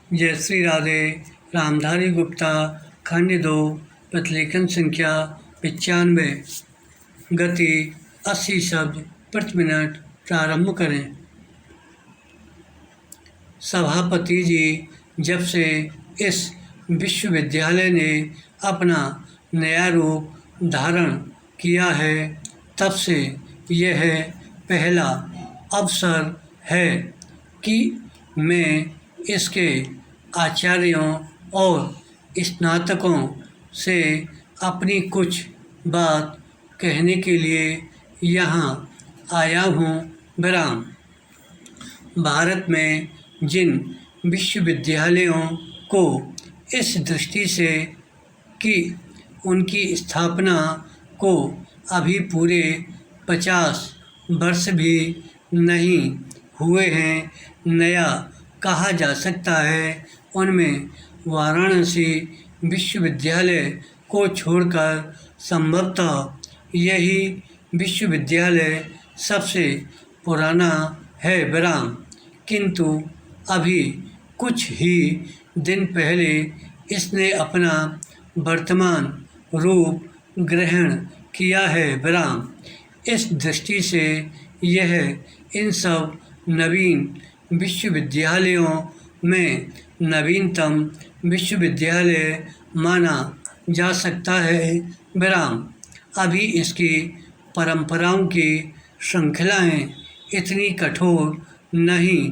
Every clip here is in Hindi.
जय श्री राधे। रामधारी गुप्ता, खंड 2, प्रतिलेखन संख्या 95, गति 80 शब्द प्रति मिनट। प्रारंभ करें। सभापति जी, जब से इस विश्वविद्यालय ने अपना नया रूप धारण किया है, तब से यह पहला अवसर है कि मैं इसके आचार्यों और स्नातकों से अपनी कुछ बात कहने के लिए यहाँ आया हूँ। विराम। भारत में जिन विश्वविद्यालयों को इस दृष्टि से कि उनकी स्थापना को अभी पूरे 50 वर्ष भी नहीं हुए हैं, नया कहा जा सकता है, उनमें वाराणसी विश्वविद्यालय को छोड़कर संभवतः यही विश्वविद्यालय सबसे पुराना है। विराम। किंतु अभी कुछ ही दिन पहले इसने अपना वर्तमान रूप ग्रहण किया है। विराम। इस दृष्टि से यह इन सब नवीन विश्वविद्यालयों में नवीनतम विश्वविद्यालय माना जा सकता है। विराम। अभी इसकी परंपराओं की श्रृंखलाएं इतनी कठोर नहीं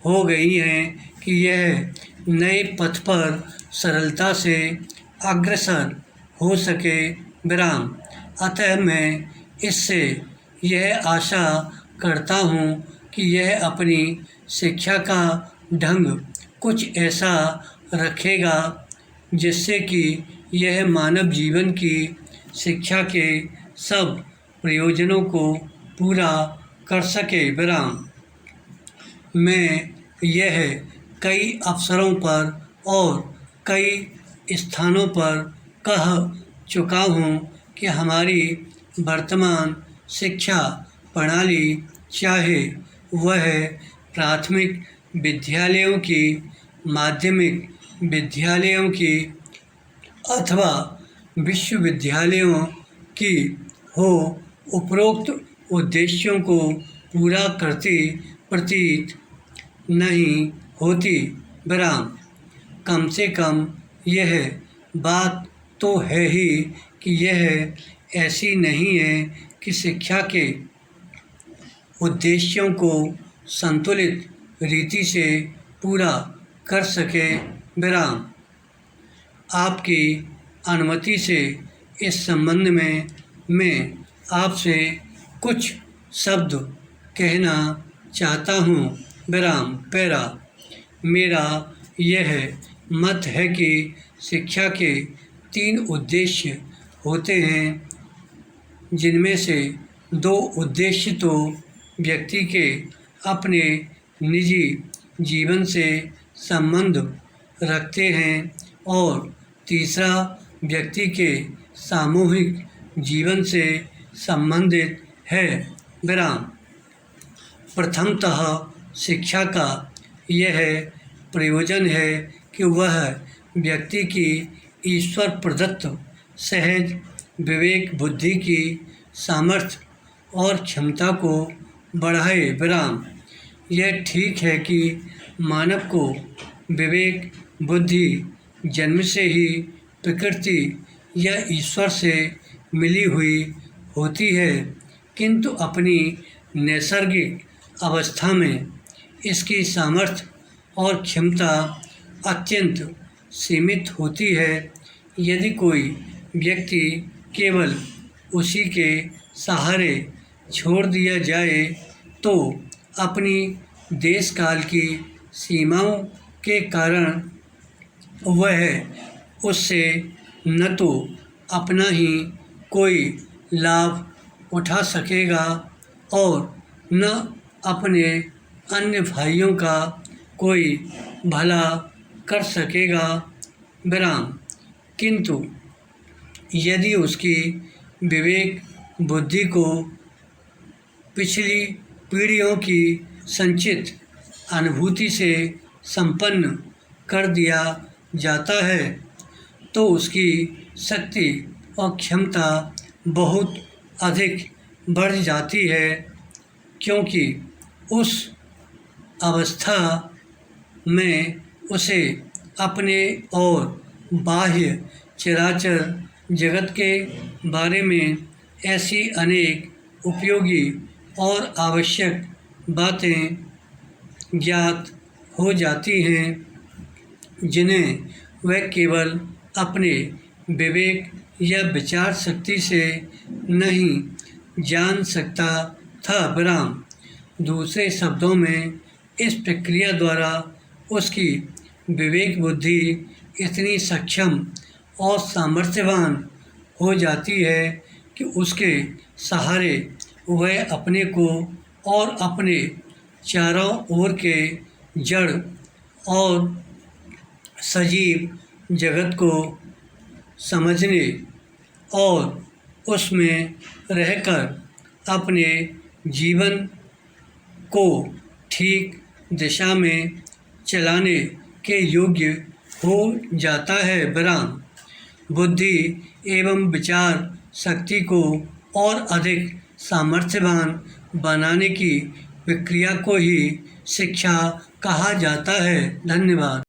हो गई हैं कि यह नए पथ पर सरलता से अग्रसर हो सके। विराम। अतः मैं इससे यह आशा करता हूँ कि यह अपनी शिक्षा का ढंग कुछ ऐसा रखेगा जिससे कि यह मानव जीवन की शिक्षा के सब प्रयोजनों को पूरा कर सके। विराम। मैं यह कई अवसरों पर और कई स्थानों पर कह चुका हूँ कि हमारी वर्तमान शिक्षा प्रणाली, चाहे वह प्राथमिक विद्यालयों की, माध्यमिक विद्यालयों की अथवा विश्वविद्यालयों की हो, उपरोक्त उद्देश्यों को पूरा करती प्रतीत नहीं होती। विराम। कम से कम यह बात तो है ही कि यह ऐसी नहीं है कि शिक्षा के उद्देश्यों को संतुलित रीति से पूरा कर सके। विराम। आपकी अनुमति से इस संबंध में मैं आपसे कुछ शब्द कहना चाहता हूँ। विराम। पैरा। मेरा यह मत है कि शिक्षा के 3 उद्देश्य होते हैं, जिनमें से 2 उद्देश्य तो व्यक्ति के अपने निजी जीवन से संबंध रखते हैं और तीसरा व्यक्ति के सामूहिक जीवन से संबंधित है। विराम। प्रथमतः शिक्षा का यह प्रयोजन है कि वह व्यक्ति की ईश्वर प्रदत्त सहज विवेक बुद्धि की सामर्थ्य और क्षमता को बढ़ाए। विराम। यह ठीक है कि मानव को विवेक बुद्धि जन्म से ही प्रकृति या ईश्वर से मिली हुई होती है, किंतु अपनी नैसर्गिक अवस्था में इसकी सामर्थ्य और क्षमता अत्यंत सीमित होती है। यदि कोई व्यक्ति केवल उसी के सहारे छोड़ दिया जाए तो अपनी देश काल की सीमाओं के कारण वह उससे न तो अपना ही कोई लाभ उठा सकेगा और न अपने अन्य भाइयों का कोई भला कर सकेगा। विराम। किंतु यदि उसकी विवेक बुद्धि को पिछली पीढ़ियों की संचित अनुभूति से संपन्न कर दिया जाता है तो उसकी शक्ति और क्षमता बहुत अधिक बढ़ जाती है, क्योंकि उस अवस्था में उसे अपने और बाह्य चराचर जगत के बारे में ऐसी अनेक उपयोगी और आवश्यक बातें ज्ञात हो जाती हैं जिन्हें वह केवल अपने विवेक या विचार शक्ति से नहीं जान सकता था। विराम। दूसरे शब्दों में इस प्रक्रिया द्वारा उसकी विवेक बुद्धि इतनी सक्षम और सामर्थ्यवान हो जाती है कि उसके सहारे वह अपने को और अपने चारों ओर के जड़ और सजीव जगत को समझने और उसमें रहकर अपने जीवन को ठीक दिशा में चलाने के योग्य हो जाता है। विराम। बुद्धि एवं विचार शक्ति को और अधिक सामर्थ्यवान बनाने की प्रक्रिया को ही शिक्षा कहा जाता है। धन्यवाद।